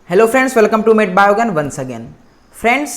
Hello friends, welcome to med biogen once again. Friends,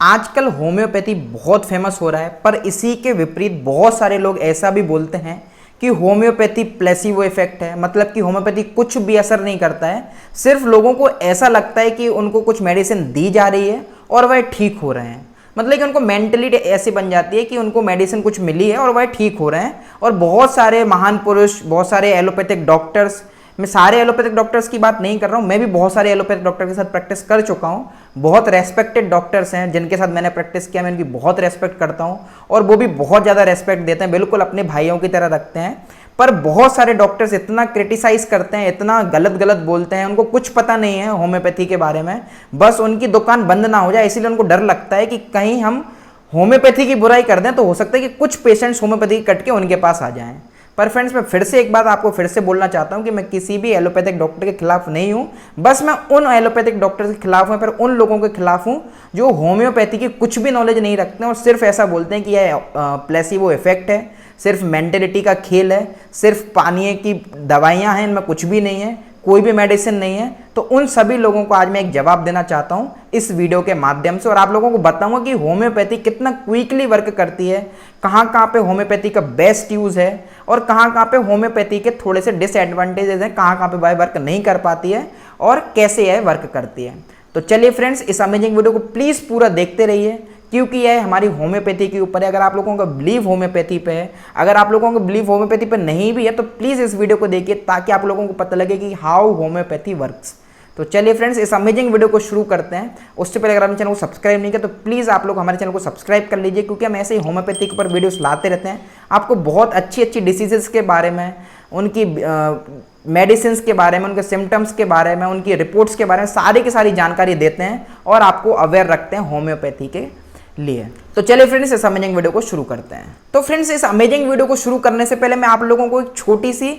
आजकल homeopathy बहुत famous हो रहा है, पर इसी के विपरीत बहुत सारे लोग ऐसा भी बोलते हैं कि होम्योपैथी प्लेसिबो इफेक्ट है। मतलब कि होम्योपैथी कुछ भी असर नहीं करता है, सिर्फ लोगों को ऐसा लगता है कि उनको कुछ मेडिसिन दी जा रही है और वह ठीक हो रहे हैं। मतलब कि उनको मेंटली ऐसी बन जाती है कि उनको मेडिसिन कुछ मिली है और वह ठीक हो रहे हैं। और बहुत सारे महान पुरुष, बहुत सारे एलोपैथिक डॉक्टर्स, मैं सारे एलोपैथिक डॉक्टर्स की बात नहीं कर रहा हूँ, मैं भी बहुत सारे एलोपैथिक डॉक्टर के साथ प्रैक्टिस कर चुका हूँ। बहुत रेस्पेक्टेड डॉक्टर्स हैं जिनके साथ मैंने प्रैक्टिस किया, मैं उनकी बहुत रेस्पेक्ट करता हूँ और वो भी बहुत ज़्यादा रेस्पेक्ट देते हैं, बिल्कुल अपने भाइयों की तरह रखते हैं। पर बहुत सारे डॉक्टर्स इतना क्रिटिसाइज करते हैं, इतना गलत गलत बोलते हैं, उनको कुछ पता नहीं है होम्योपैथी के बारे में, बस उनकी दुकान बंद ना हो जाए इसीलिए उनको डर लगता है कि कहीं हम होम्योपैथी की बुराई कर दें तो हो सकता है कि कुछ पेशेंट्स होम्योपैथी कट के उनके पास आ जाएं। पर फ्रेंड्स, मैं फिर से एक बात आपको फिर से बोलना चाहता हूं कि मैं किसी भी एलोपैथिक डॉक्टर के खिलाफ नहीं हूं, बस मैं उन एलोपैथिक डॉक्टर के खिलाफ हूं, पर उन लोगों के खिलाफ हूं जो होम्योपैथी की कुछ भी नॉलेज नहीं रखते हैं और सिर्फ ऐसा बोलते हैं कि यह प्लेसिबो इफेक्ट है, सिर्फ मेंटेलिटी का खेल है, सिर्फ पानी की दवाइयां हैं, इनमें कुछ भी नहीं है, कोई भी मेडिसिन नहीं है। तो उन सभी लोगों को आज मैं एक जवाब देना चाहता हूं इस वीडियो के माध्यम से और आप लोगों को बताऊंगा कि होम्योपैथी कितना क्विकली वर्क करती है, कहां कहां पे होम्योपैथी का बेस्ट यूज है और कहां कहां पे होम्योपैथी के थोड़े से डिसएडवांटेजेस हैं, कहां कहां पे वह वर्क नहीं कर पाती है और कैसे यह वर्क करती है। तो चलिए फ्रेंड्स, इस अमेजिंग वीडियो को प्लीज पूरा देखते रहिए क्योंकि यह हमारी होम्योपैथी के ऊपर है। अगर आप लोगों का बिलीव होम्योपैथी पे है, अगर आप लोगों का बिलीव होम्योपैथी पे नहीं भी है तो प्लीज़ इस वीडियो को देखिए ताकि आप लोगों को पता लगे कि हाउ होम्योपैथी वर्क्स। तो चलिए फ्रेंड्स, इस अमेजिंग वीडियो को शुरू करते हैं। उससे पहले अगर आपने चैनल को सब्सक्राइब नहीं किया तो प्लीज़ आप लोग हमारे चैनल को सब्सक्राइब कर लीजिए क्योंकि हम ऐसे ही होम्योपैथी के ऊपर वीडियोस लाते रहते हैं। आपको बहुत अच्छी अच्छी डिसीजेस के बारे में, उनकी मेडिसिन के बारे में, उनके सिम्टम्स के बारे में, उनकी रिपोर्ट्स के बारे में सारी की सारी जानकारी देते हैं और आपको अवेयर रखते हैं होम्योपैथी के लिए। तो चलिए फ्रेंड्स, इस अमेजिंग वीडियो को शुरू करते हैं। तो फ्रेंड्स, इस अमेजिंग वीडियो को शुरू करने से पहले मैं आप लोगों को एक छोटी सी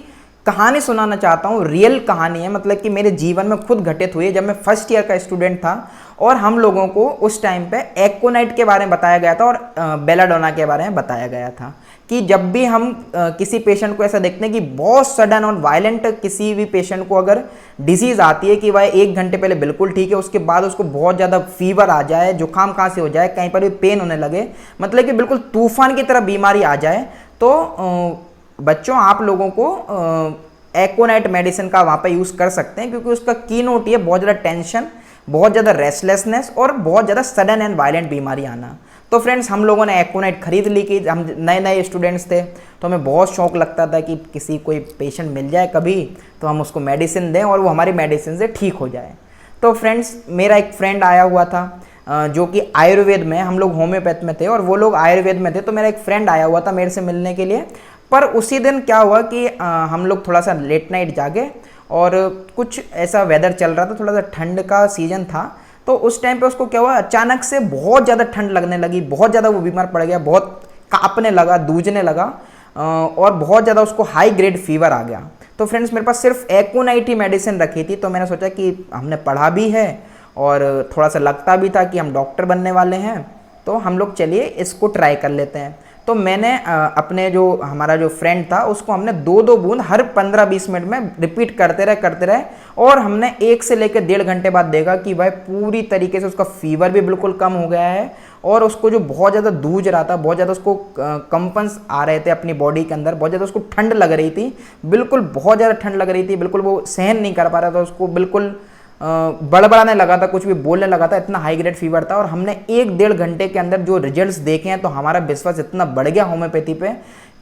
कहानी सुनाना चाहता हूँ। रियल कहानी है, मतलब कि मेरे जीवन में खुद घटित हुई है जब मैं फर्स्ट ईयर का स्टूडेंट था और हम लोगों को उस टाइम पे एक्कोनाइट के बारे में बताया गया था और बेलाडोना के बारे में बताया गया था कि जब भी हम किसी पेशेंट को ऐसा देखते हैं कि बहुत सडन और वायलेंट किसी भी पेशेंट को अगर डिजीज़ आती है कि वह 1 घंटे पहले बिल्कुल ठीक है, उसके बाद उसको बहुत ज़्यादा फीवर आ जाए, जुकाम खांसी हो जाए, कहीं पर भी पेन होने लगे, मतलब कि बिल्कुल तूफान की तरह बीमारी आ जाए, तो बच्चों आप लोगों को एक्कोनाइट मेडिसिन का वहाँ पे यूज़ कर सकते हैं क्योंकि उसका की नोट ये बहुत ज़्यादा टेंशन, बहुत ज़्यादा रेस्टलेसनेस और बहुत ज़्यादा सडन एंड वायलेंट बीमारी आना। तो फ्रेंड्स, हम लोगों ने एक्कोनाइट खरीद ली कि हम नए नए स्टूडेंट्स थे तो हमें बहुत शौक लगता था कि किसी कोई पेशेंट मिल जाए कभी तो हम उसको मेडिसिन दें और वो हमारी मेडिसिन से ठीक हो जाए। तो फ्रेंड्स, मेरा एक फ्रेंड आया हुआ था जो कि आयुर्वेद में, हम लोग होम्योपैथ में थे और वो लोग आयुर्वेद में थे, तो मेरा एक फ्रेंड आया हुआ था मेरे से मिलने के लिए। पर उसी दिन क्या हुआ कि हम लोग थोड़ा सा लेट नाइट जागे और कुछ ऐसा वेदर चल रहा था, थोड़ा सा ठंड का सीजन था, तो उस टाइम पे उसको क्या हुआ, अचानक से बहुत ज़्यादा ठंड लगने लगी, बहुत ज़्यादा वो बीमार पड़ गया, बहुत कांपने लगा, दूजने लगा और बहुत ज़्यादा उसको हाई ग्रेड फीवर आ गया। तो फ्रेंड्स, मेरे पास सिर्फ एक्कोनाइट ही मेडिसिन रखी थी, तो मैंने सोचा कि हमने पढ़ा भी है और थोड़ा सा लगता भी था कि हम डॉक्टर बनने वाले हैं, तो हम लोग चलिए इसको ट्राई कर लेते हैं। तो मैंने अपने जो हमारा जो फ्रेंड था उसको हमने 2-2 बूंद हर 15-20 मिनट में रिपीट करते रहे और हमने 1 से लेकर 1.5 घंटे बाद देखा कि भाई पूरी तरीके से उसका फीवर भी बिल्कुल कम हो गया है और उसको जो बहुत ज़्यादा दूज रहा था, बहुत ज़्यादा उसको कंपन्स आ रहे थे अपनी बॉडी के अंदर, बहुत ज़्यादा उसको ठंड लग रही थी, बिल्कुल बहुत ज़्यादा ठंड लग रही थी, बिल्कुल वो सहन नहीं कर पा रहा था, उसको बिल्कुल बड़बड़ाने लगा था, कुछ भी बोलने लगा था, इतना हाई ग्रेड फीवर था। और हमने 1-1.5 घंटे के अंदर जो रिजल्ट्स देखे हैं तो हमारा विश्वास इतना बढ़ गया होम्योपैथी पे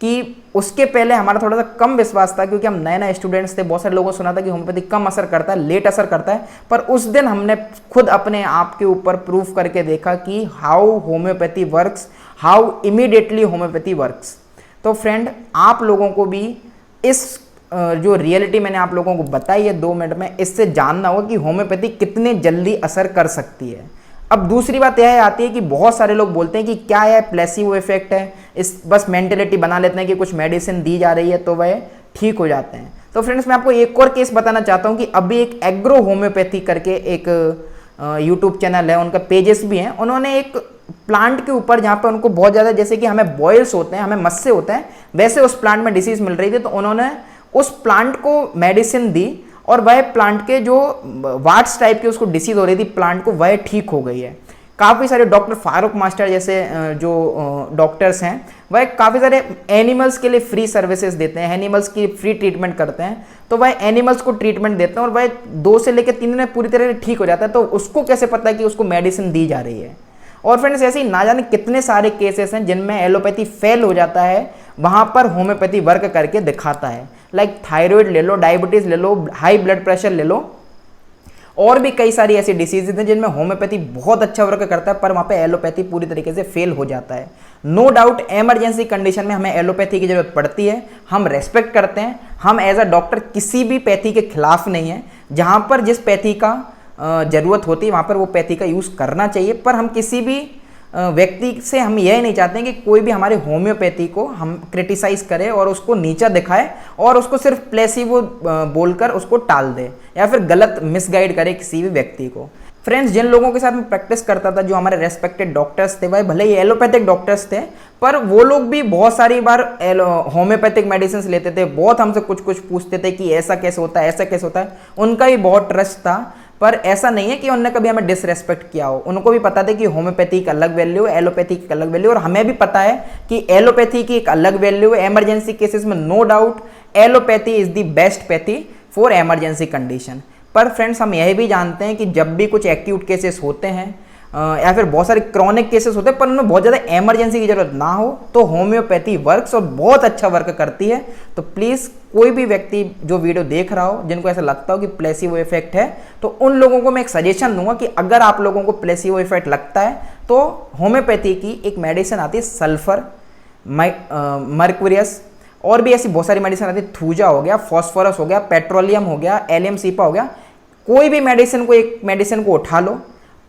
कि उसके पहले हमारा थोड़ा सा कम विश्वास था क्योंकि हम नए नए स्टूडेंट्स थे, बहुत सारे लोगों को सुना था कि होम्योपैथी कम असर करता है, लेट असर करता है, पर उस दिन हमने खुद अपने आप के ऊपर प्रूफ करके देखा कि how homeopathy works, how immediately homeopathy works. तो फ्रेंड, आप लोगों को भी इस जो रियलिटी मैंने आप लोगों को बताई है 2 मिनट में, इससे जानना होगा कि होम्योपैथी कितने जल्दी असर कर सकती है। अब दूसरी बात यह आती है कि बहुत सारे लोग बोलते हैं कि क्या यह प्लेसिबो इफेक्ट है, इस बस मेंटेलिटी बना लेते हैं कि कुछ मेडिसिन दी जा रही है तो वह ठीक हो जाते हैं। तो फ्रेंड्स, मैं आपको एक और केस बताना चाहता हूँ कि अभी एक एग्रो होम्योपैथी करके एक यूट्यूब चैनल है, उनका पेजेस भी हैं, उन्होंने एक प्लांट के ऊपर जहाँ पे उनको बहुत ज़्यादा, जैसे कि हमें बॉयल्स होते हैं, हमें मस्से होते हैं, वैसे उस प्लांट में डिसीज मिल रही थी, तो उन्होंने उस प्लांट को मेडिसिन दी और वह प्लांट के जो वाट्स टाइप की उसको डिसीज हो रही थी प्लांट को, वह ठीक हो गई है। काफ़ी सारे डॉक्टर फारूक मास्टर जैसे जो डॉक्टर्स हैं वह काफ़ी सारे एनिमल्स के लिए फ्री सर्विसेज देते हैं, एनिमल्स की फ्री ट्रीटमेंट करते हैं। तो वह एनिमल्स को ट्रीटमेंट देते हैं और वह 2 से लेकर 3 दिन में पूरी तरह से ठीक हो जाता है। तो उसको कैसे पता है कि उसको मेडिसिन दी जा रही है? और फ्रेंड्स ऐसे ही ना जाने कितने सारे केसेस हैं जिनमें एलोपैथी फेल हो जाता है, वहाँ पर होम्योपैथी वर्क करके दिखाता है। लाइक थायराइड ले लो, डायबिटीज़ ले लो, हाई ब्लड प्रेशर ले लो, और भी कई सारी ऐसी डिसीजेज हैं जिनमें होम्योपैथी बहुत अच्छा वर्क करता है, पर वहाँ पे एलोपैथी पूरी तरीके से फेल हो जाता है। नो डाउट इमरजेंसी कंडीशन में हमें एलोपैथी की जरूरत पड़ती है, हम रेस्पेक्ट करते हैं, हम एज अ डॉक्टर किसी भी पैथी के खिलाफ नहीं है। जहाँ पर जिस पैथी का ज़रूरत होती है वहाँ पर वो पैथी का यूज़ करना चाहिए, पर हम किसी भी व्यक्ति से हम यह नहीं चाहते हैं कि कोई भी हमारे होम्योपैथी को हम क्रिटिसाइज़ करे और उसको नीचा दिखाए और उसको सिर्फ प्लेसिबो बोलकर उसको टाल दे या फिर गलत मिसगाइड करे किसी भी व्यक्ति को। फ्रेंड्स, जिन लोगों के साथ मैं प्रैक्टिस करता था, जो हमारे रेस्पेक्टेड डॉक्टर्स थे, भाई भले ही एलोपैथिक डॉक्टर्स थे, पर वो लोग भी बहुत सारी बार होम्योपैथिक मेडिसिन लेते थे, बहुत हमसे कुछ कुछ पूछते थे कि ऐसा कैसे होता है, ऐसा कैसे होता है। उनका भी बहुत ट्रस्ट था, पर ऐसा नहीं है कि उन्होंने कभी हमें डिसरेस्पेक्ट किया हो। उनको भी पता था कि होम्योपैथी का अलग वैल्यू है, एलोपैथी की अलग वैल्यू, और हमें भी पता है कि एलोपैथी की एक अलग वैल्यू है। इमरजेंसी केसेस में no doubt allopathy is the best pathy for emergency condition. पर फ्रेंड्स, हम यह भी जानते हैं कि जब भी कुछ एक्यूट केसेस होते हैं या फिर बहुत सारे क्रॉनिक केसेस होते हैं, पर उनमें बहुत ज़्यादा इमरजेंसी की जरूरत ना हो, तो होम्योपैथी वर्क्स और बहुत अच्छा वर्क करती है। तो प्लीज़ कोई भी व्यक्ति जो वीडियो देख रहा हो, जिनको ऐसा लगता हो कि प्लेसिबो इफेक्ट है, तो उन लोगों को मैं एक सजेशन दूंगा कि अगर आप लोगों को प्लेसिबो इफेक्ट लगता है तो होम्योपैथी की एक मेडिसिन आती है सल्फर, मर्क्यूरियस, और भी ऐसी बहुत सारी मेडिसिन आती है, थूजा हो गया, फॉस्फोरस हो गया, पेट्रोलियम हो गया, एलियम सीपा हो गया। कोई भी मेडिसिन को, एक मेडिसिन को उठा लो,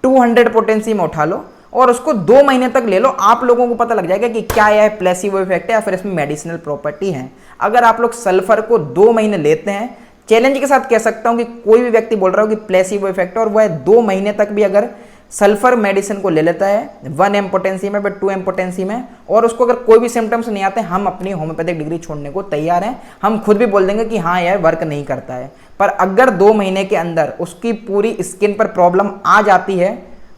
200 पोटेंसी में उठा लो और उसको 2 महीने तक ले लो। आप लोगों को पता लग जाएगा कि क्या यह प्लेसिबो इफेक्ट है या फिर इसमें मेडिसिनल प्रॉपर्टी है। अगर आप लोग सल्फर को 2 महीने लेते हैं, चैलेंज के साथ कह सकता हूं कि कोई भी व्यक्ति बोल रहा हो कि प्लेसिबो इफेक्ट है और वह 2 महीने तक भी अगर सल्फर मेडिसिन को ले लेता है 1 एम पोटेंसी में, फिर 2 एम पोटेंसी में, और उसको अगर कोई भी सिम्टम्स नहीं आते, हम अपनी होम्योपैथिक डिग्री छोड़ने को तैयार हैं। हम खुद भी बोल देंगे कि हाँ यार वर्क नहीं करता है। पर अगर 2 महीने के अंदर उसकी पूरी स्किन पर प्रॉब्लम आ जाती है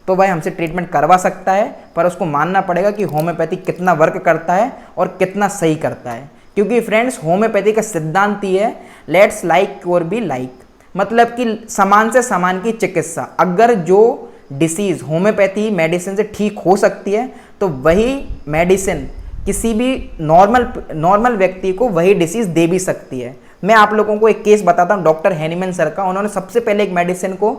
तो वह हमसे ट्रीटमेंट करवा सकता है, पर उसको मानना पड़ेगा कि होम्योपैथी कितना वर्क करता है और कितना सही करता है। क्योंकि फ्रेंड्स, होम्योपैथी का सिद्धांत ही है लेट्स लाइक और बी लाइक, मतलब कि समान से समान की चिकित्सा। अगर जो डिसीज होम्योपैथी मेडिसिन से ठीक हो सकती है तो वही मेडिसिन किसी भी नॉर्मल व्यक्ति को वही डिसीज दे भी सकती है। मैं आप लोगों को एक केस बताता हूँ डॉक्टर हैनीमैन सर का। उन्होंने सबसे पहले एक मेडिसिन को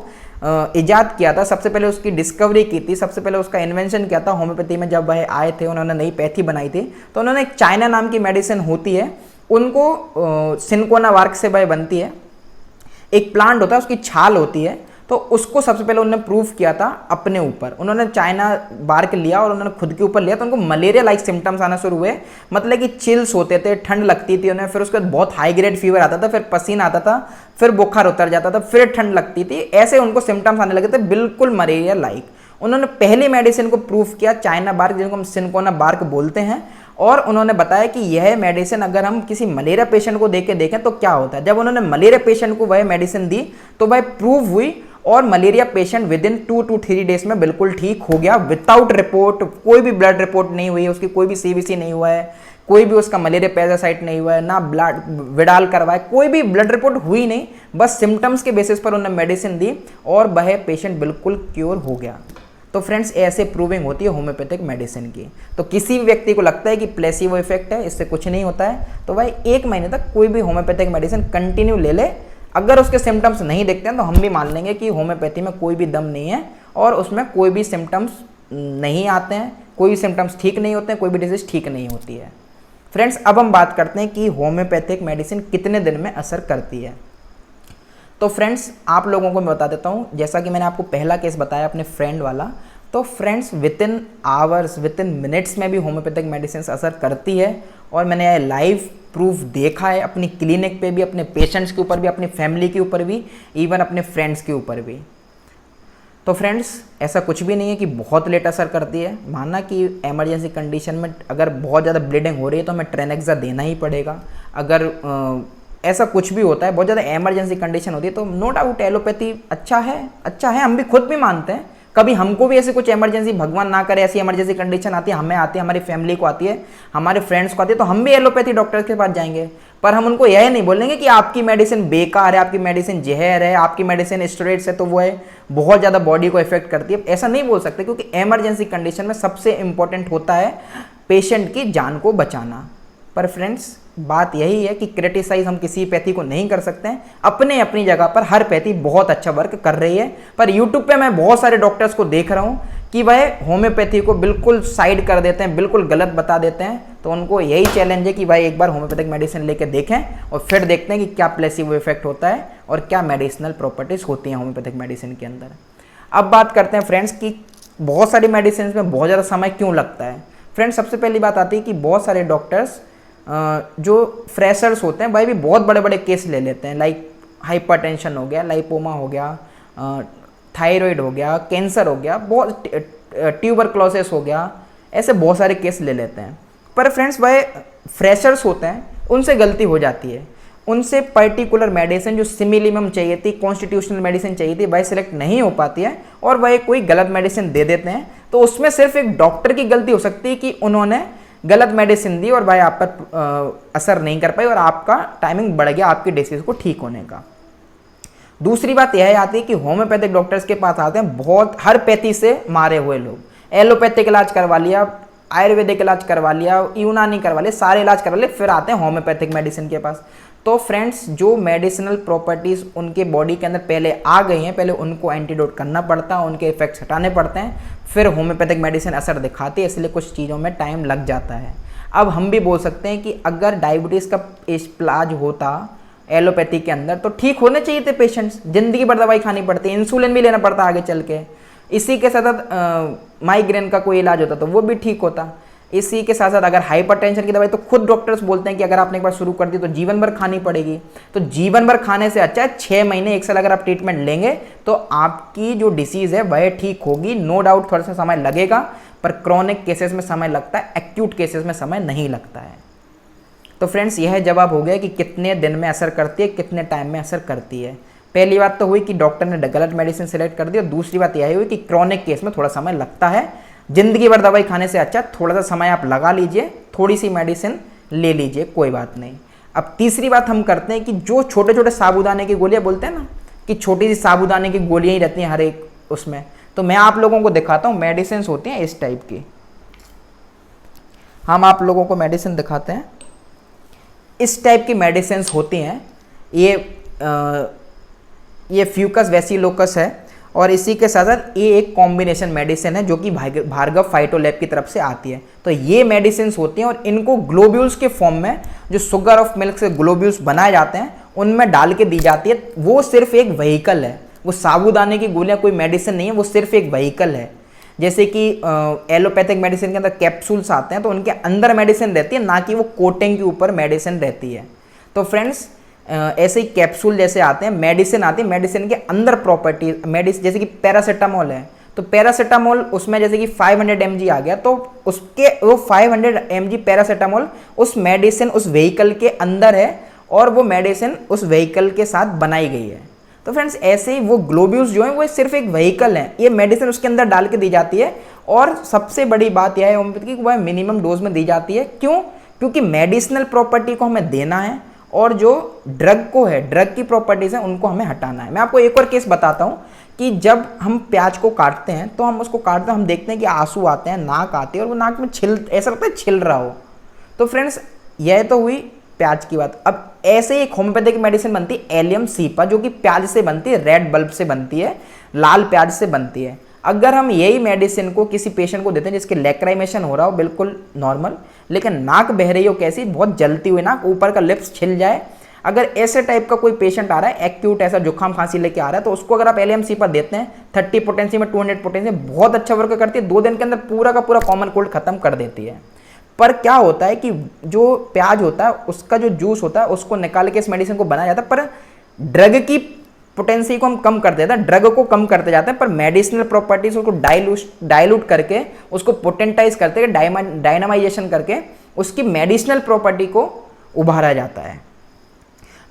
इजाद किया था, सबसे पहले उसकी डिस्कवरी की थी, सबसे पहले उसका इन्वेंशन किया था होम्योपैथी में। जब वह आए थे, उन्होंने नई पैथी बनाई थी, तो उन्होंने एक चाइना नाम की मेडिसिन होती है, उनको सिनकोना बार्क से वह बनती है, एक प्लांट होता है, उसकी छाल होती है, तो उसको सबसे पहले उन्होंने प्रूव किया था अपने ऊपर। उन्होंने चाइना बार्क लिया और उन्होंने खुद के ऊपर लिया, तो उनको मलेरिया लाइक सिम्टम्स आना शुरू हुए, मतलब कि चिल्स होते थे, ठंड लगती थी उन्हें, फिर उसके बाद बहुत हाई ग्रेड फीवर आता था, फिर पसीना आता था, फिर बुखार उतर जाता था, फिर ठंड लगती थी, ऐसे उनको सिम्टम्स आने लगे थे बिल्कुल मलेरिया लाइक। उन्होंने पहली मेडिसिन को प्रूव किया चाइना बार्क, जिनको हम सिनकोना बार्क बोलते हैं, और उन्होंने बताया कि यह मेडिसिन अगर हम किसी मलेरिया पेशेंट को देके देखें तो क्या होता है। जब उन्होंने मलेरिया पेशेंट को वह मेडिसिन दी तो वह प्रूव हुई और malaria patient with in 2 to 3 days में बिल्कुल ठीक हो गया, विदाउट रिपोर्ट, कोई भी ब्लड रिपोर्ट नहीं हुई, उसकी कोई भी सीबीसी नहीं हुआ है, कोई भी उसका मलेरिया पैरासाइट नहीं हुआ है, ना ब्लड विडाल करवाए, कोई भी ब्लड रिपोर्ट हुई नहीं, बस सिम्टम्स के बेसिस पर उन्होंने मेडिसिन दी और वह पेशेंट बिल्कुल क्योर हो गया। तो फ्रेंड्स, ऐसे प्रूविंग होती है होम्योपैथिक मेडिसिन की। तो किसी भी व्यक्ति को लगता है कि प्लेसिबो इफेक्ट है, इससे कुछ नहीं होता है, तो वह 1 महीने तक कोई भी होम्योपैथिक मेडिसिन कंटिन्यू ले ले। अगर उसके सिम्टम्स नहीं दिखते हैं तो हम भी मान लेंगे कि होम्योपैथी में कोई भी दम नहीं है और उसमें कोई भी सिम्टम्स नहीं आते हैं, कोई भी सिम्टम्स ठीक नहीं होते हैं, कोई भी डिजीज ठीक नहीं होती है। फ्रेंड्स, अब हम बात करते हैं कि होम्योपैथिक मेडिसिन कितने दिन में असर करती है। तो फ्रेंड्स, आप लोगों को मैं बता देता हूँ, जैसा कि मैंने आपको पहला केस बताया अपने फ्रेंड वाला, तो friends with in hours, with in minutes में भी होम्योपैथिक मेडिसिन असर करती है। और मैंने लाइव प्रूफ देखा है अपनी क्लिनिक पे भी, अपने पेशेंट्स के ऊपर भी, अपनी फैमिली के ऊपर भी, इवन अपने फ्रेंड्स के ऊपर भी। तो फ्रेंड्स, ऐसा कुछ भी नहीं है कि बहुत लेट असर करती है। माना कि इमरजेंसी कंडीशन में अगर बहुत ज़्यादा ब्लीडिंग हो रही है तो हमें ट्रेनेक्सा देना ही पड़ेगा। अगर ऐसा कुछ भी होता है, बहुत ज़्यादा इमरजेंसी कंडीशन होती है, तो नो डाउट एलोपैथी अच्छा है, हम भी खुद भी मानते हैं। कभी हमको भी ऐसे कुछ इमरजेंसी, भगवान ना करे ऐसी इमरजेंसी कंडीशन आती है, हमें आती है, हमारी फैमिली को आती है, हमारे फ्रेंड्स को आती है, तो हम भी एलोपैथी डॉक्टर के पास जाएंगे। पर हम उनको यह नहीं बोलेंगे कि आपकी मेडिसिन बेकार है, आपकी मेडिसिन जहर है, आपकी मेडिसिन स्टेरॉइड्स है तो वो है बहुत ज़्यादा बॉडी को इफेक्ट करती है, ऐसा नहीं बोल सकते, क्योंकि इमरजेंसी कंडीशन में सबसे इंपॉर्टेंट होता है पेशेंट की जान को बचाना। पर फ्रेंड्स बात यही है कि क्रिटिसाइज हम किसी पैथी को नहीं कर सकते हैं, अपने अपनी जगह पर हर पैथी बहुत अच्छा वर्क कर रही है। पर यूट्यूब पे मैं बहुत सारे डॉक्टर्स को देख रहा हूँ कि वह होम्योपैथी को बिल्कुल साइड कर देते हैं, बिल्कुल गलत बता देते हैं। तो उनको यही चैलेंज है कि भाई एक बार होम्योपैथिक मेडिसिन लेके देखें और फिर देखते हैं कि क्या प्लेसिबो इफेक्ट होता है और क्या मेडिसिनल प्रॉपर्टीज़ होती हैं होम्योपैथिक मेडिसिन के अंदर। अब बात करते हैं फ्रेंड्स कि बहुत सारी मेडिसिन में बहुत ज़्यादा समय क्यों लगता है। फ्रेंड्स सबसे पहली बात आती है कि बहुत सारे डॉक्टर्स जो फ्रेशर्स होते हैं भाई भी बहुत बड़े बड़े केस ले लेते हैं, लाइक हाइपरटेंशन हो गया, लाइपोमा हो गया, थायराइड हो गया, कैंसर हो गया, बहुत ट्यूबरक्लोसिस हो गया, ऐसे बहुत सारे केस ले लेते हैं। पर फ्रेंड्स भाई फ्रेशर्स होते हैं, उनसे गलती हो जाती है, उनसे पर्टिकुलर मेडिसिन जो सिमिलिमम चाहिए थी, कॉन्स्टिट्यूशनल मेडिसिन चाहिए थी, वह सिलेक्ट नहीं हो पाती है और वह कोई गलत मेडिसिन दे देते हैं। तो उसमें सिर्फ एक डॉक्टर की गलती हो सकती है कि उन्होंने गलत मेडिसिन दी और भाई आप पर असर नहीं कर पाई और आपका टाइमिंग बढ़ गया आपकी डिसीज को ठीक होने का। दूसरी बात यह आती है कि होम्योपैथिक डॉक्टर्स के पास आते हैं बहुत हर पैथी से मारे हुए लोग, एलोपैथिक इलाज करवा लिया, आयुर्वेदिक इलाज करवा लिया, यूनानी करवा लिया, सारे इलाज करवा लिए, फिर आते हैं होम्योपैथिक मेडिसिन के पास। तो फ्रेंड्स जो मेडिसिनल प्रॉपर्टीज़ उनके बॉडी के अंदर पहले आ गई हैं, पहले उनको एंटीडोट करना पड़ता है, उनके इफेक्ट्स हटाने पड़ते हैं, फिर होम्योपैथिक मेडिसिन असर दिखाती है, इसलिए कुछ चीज़ों में टाइम लग जाता है। अब हम भी बोल सकते हैं कि अगर डायबिटीज़ का इलाज होता एलोपैथी के अंदर तो ठीक होने चाहिए थे पेशेंट्स, जिंदगी भर दवाई खानी पड़ती, इंसुलिन भी लेना पड़ता आगे चल के। इसी के साथ माइग्रेन का कोई इलाज होता तो वो भी ठीक होता। इसी के साथ साथ अगर हाइपरटेंशन की दवाई तो खुद डॉक्टर्स बोलते हैं कि अगर आपने एक बार शुरू कर दी तो जीवन भर खानी पड़ेगी। तो जीवन भर खाने से अच्छा है 6 महीने 1 साल अगर आप ट्रीटमेंट लेंगे तो आपकी जो डिसीज़ है वह ठीक होगी। नो डाउट थोड़ा सा समय लगेगा, पर क्रॉनिक केसेस में समय लगता है, एक्यूट केसेस में समय नहीं लगता है। तो फ्रेंड्स यह जवाब हो गया कि कितने दिन में असर करती है, कितने टाइम में असर करती है। पहली बात तो हुई कि डॉक्टर ने गलत मेडिसिन सेलेक्ट कर दी, और दूसरी बात यह हुई कि क्रॉनिक केस में थोड़ा समय लगता है। जिंदगी भर दवाई खाने से अच्छा थोड़ा सा समय आप लगा लीजिए, थोड़ी सी मेडिसिन ले लीजिए, कोई बात नहीं। अब तीसरी बात हम करते हैं कि जो छोटे छोटे साबूदाने की गोलियां बोलते हैं ना, कि छोटी सी साबूदाने की गोलियां ही रहती हैं हर एक उसमें, तो मैं आप लोगों को दिखाता हूँ मेडिसिन होती हैं इस टाइप की। हम आप लोगों को मेडिसिन दिखाते हैं, इस टाइप की मेडिसिन होती हैं। ये फ्यूकस वेसिलोकस है, और इसी के साथ साथ ये एक कॉम्बिनेशन मेडिसिन है जो कि भार्गव फाइटोलैब की तरफ से आती है। तो ये मेडिसिन होती हैं और इनको ग्लोब्यूल्स के फॉर्म में, जो शुगर ऑफ मिल्क से ग्लोब्यूल्स बनाए जाते हैं उनमें डाल के दी जाती है। वो सिर्फ एक व्हीकल है, वो साबूदाने की गोलियां कोई मेडिसिन नहीं है, वो सिर्फ एक व्हीकल है। जैसे कि एलोपैथिक मेडिसिन के अंदर कैप्सूल्स आते हैं तो उनके अंदर मेडिसिन रहती है, ना कि वो कोटिंग के ऊपर मेडिसिन रहती है। तो फ्रेंड्स ऐसे ही कैप्सूल जैसे आते हैं, मेडिसिन आती है, मेडिसिन के अंदर प्रॉपर्टी मेडिसिन, जैसे कि पैरासीटामोल है तो पैरासीटामोल उसमें जैसे कि 500 mg आ गया, तो उसके वो 500 mg पैरासीटामोल उस मेडिसिन उस व्हीकल के अंदर है और वो मेडिसिन उस व्हीकल के साथ बनाई गई है। तो फ्रेंड्स ऐसे ही वो ग्लोब्यूल्स जो है वो सिर्फ एक व्हीकल है, ये मेडिसिन उसके अंदर डाल के दी जाती है। और सबसे बड़ी बात यह है होम्योपैथी की वह मिनिमम डोज में दी जाती है। क्यों? क्योंकि मेडिसिनल प्रॉपर्टी को हमें देना है और जो ड्रग को है, ड्रग की प्रॉपर्टीज हैं उनको हमें हटाना है। मैं आपको एक और केस बताता हूँ कि जब हम प्याज को काटते हैं तो हम उसको काटते हैं, हम देखते हैं कि आंसू आते हैं, नाक आती है और वो नाक में ऐसा लगता है छिल रहा हो। तो फ्रेंड्स यह तो हुई प्याज की बात। अब ऐसे ही एक होम्योपैथिक मेडिसिन बनती है एलियम सीपा, जो कि प्याज से बनती है, रेड बल्ब से बनती है, लाल प्याज से बनती है। अगर हम यही मेडिसिन को किसी पेशेंट को देते हैं जिसके लैक्राइमेशन हो रहा हो बिल्कुल नॉर्मल, लेकिन नाक बह रही हो, कैसी बहुत जलती हुई नाक, ऊपर का लिप्स छिल जाए, अगर ऐसे टाइप का कोई पेशेंट आ रहा है, एक्यूट ऐसा जुकाम खांसी लेके आ रहा है, तो उसको अगर आप एलियम सीपा देते हैं 30 पोटेंसी में 200 पोटेंसी में, बहुत अच्छा वर्क करती है, 2 दिन के अंदर पूरा का पूरा कॉमन कोल्ड खत्म कर देती है। पर क्या होता है कि जो प्याज होता है उसका जो जूस होता है उसको निकाल के इस मेडिसिन को बनाया जाता है, पर ड्रग की पोटेंसी को हम कम कर देते हैं, ड्रग को कम करते जाते हैं, पर मेडिसिनल प्रॉपर्टीज उसको डाइल्यूट करके उसको पोटेंटाइज करते हैं, डायनामाइजेशन करके उसकी मेडिसिनल प्रॉपर्टी को उभारा जाता है।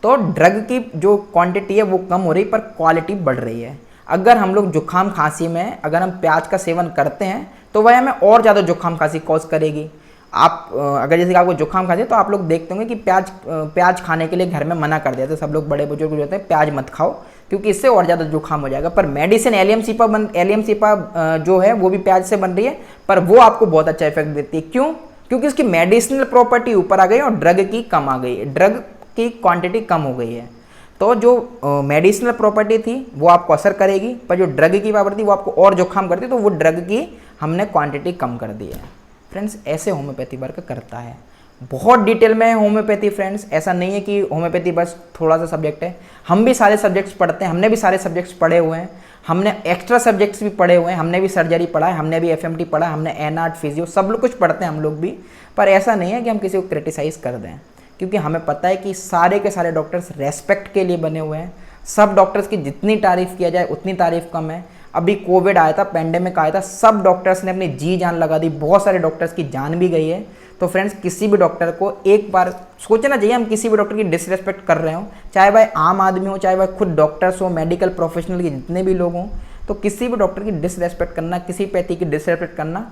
तो ड्रग की जो क्वांटिटी है वो कम हो रही पर क्वालिटी बढ़ रही है। अगर हम लोग जुकाम खांसी में अगर हम प्याज का सेवन करते हैं तो वह हमें और ज़्यादा जुकाम खांसी कॉज करेगी। आप अगर जैसे कि आपको जुकाम खांसी तो आप लोग देखते होंगे कि प्याज खाने के लिए घर में मना कर दिया तो सब लोग बड़े बुजुर्ग जो होते हैं प्याज मत खाओ क्योंकि इससे और ज़्यादा जुकाम हो जाएगा। पर मेडिसिन एलियम सीपा जो है वो भी प्याज से बन रही है पर वो आपको बहुत अच्छा इफेक्ट देती है। क्यों? क्योंकि उसकी मेडिसिनल प्रॉपर्टी ऊपर आ गई और ड्रग की कम आ गई है, ड्रग की क्वांटिटी कम हो गई है। तो जो मेडिसिनल प्रॉपर्टी थी वो आपको असर करेगी पर जो ड्रग की पावर थी वो आपको और जुकाम करती, तो वो ड्रग की हमने क्वांटिटी कम कर दी है। फ्रेंड्स ऐसे होम्योपैथी वर्क करता है। बहुत डिटेल में है होम्योपैथी फ्रेंड्स, ऐसा नहीं है कि होम्योपैथी बस थोड़ा सा सब्जेक्ट है। हम भी सारे सब्जेक्ट्स पढ़ते हैं, हमने भी सारे सब्जेक्ट्स पढ़े हुए हैं, हमने एक्स्ट्रा सब्जेक्ट्स भी पढ़े हुए हैं, हमने भी सर्जरी पढ़ा है, हमने भी एफएमटी पढ़ा है, हमने एनआर्ट फिजियो सब लोग कुछ पढ़ते हैं हम लोग भी। पर ऐसा नहीं है कि हम किसी को क्रिटिसाइज़ कर दें क्योंकि हमें पता है कि सारे के सारे डॉक्टर्स रेस्पेक्ट के लिए बने हुए हैं। सब डॉक्टर्स की जितनी तारीफ़ किया जाए उतनी तारीफ़ कम है। अभी कोविड आया था, पेंडेमिक आया था, सब डॉक्टर्स ने अपनी जी जान लगा दी, बहुत सारे डॉक्टर्स की जान भी गई है। तो फ्रेंड्स किसी भी डॉक्टर को एक बार सोचना चाहिए हम किसी भी डॉक्टर की डिसरेस्पेक्ट कर रहे हो, चाहे वह आम आदमी हो, चाहे वह खुद डॉक्टर्स हो, मेडिकल प्रोफेशनल के जितने भी लोग हों, तो किसी भी डॉक्टर की डिसरेस्पेक्ट करना, किसी पैथी की डिसरेस्पेक्ट करना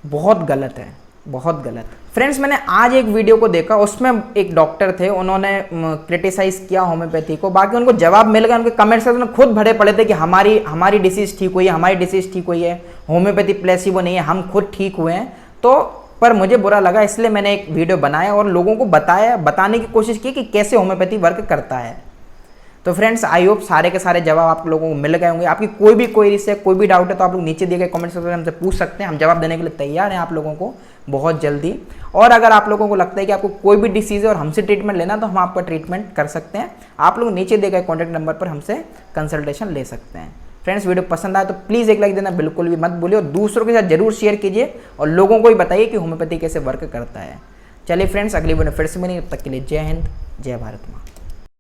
बहुत गलत है, बहुत गलत। फ्रेंड्स मैंने आज एक वीडियो को देखा, उसमें एक डॉक्टर थे, उन्होंने क्रिटिसाइज़ किया होम्योपैथी को, बाकी उनको जवाब मिल गया। उनके कमेंट सेक्शन में खुद भरे पड़े थे कि हमारी डिसीज़ ठीक हुई है, हमारी डिसीज़ ठीक हुई है, होम्योपैथी प्लेसिबो नहीं है, हम खुद ठीक हुए हैं। तो पर मुझे बुरा लगा इसलिए मैंने एक वीडियो बनाया और लोगों को बताने की कोशिश की कि कैसे होम्योपैथी वर्क करता है। तो फ्रेंड्स आई होप सारे के सारे जवाब आप लोगों को मिल गए होंगे। आपकी कोई भी क्वेरी से कोई भी डाउट है तो आप लोग नीचे दिए गए कमेंट सेक्शन में हमसे पूछ सकते हैं, हम जवाब देने के लिए तैयार हैं आप लोगों को बहुत जल्दी। और अगर आप लोगों को लगता है कि आपको कोई भी डिसीज़ है और हमसे ट्रीटमेंट लेना तो हम आपका ट्रीटमेंट कर सकते हैं। आप लोग नीचे दिए गए कॉन्टैक्ट नंबर पर हमसे कंसल्टेशन ले सकते हैं। फ्रेंड्स वीडियो पसंद आए तो प्लीज़ एक लाइक देना बिल्कुल भी मत भूलिए और दूसरों के साथ जरूर शेयर कीजिए और लोगों को भी बताइए कि होम्योपैथी कैसे वर्क करता है। चलिए फ्रेंड्स अगली वीडियो फिर से मिलेंगे, तब तक के लिए जय हिंद, जय भारत माँ।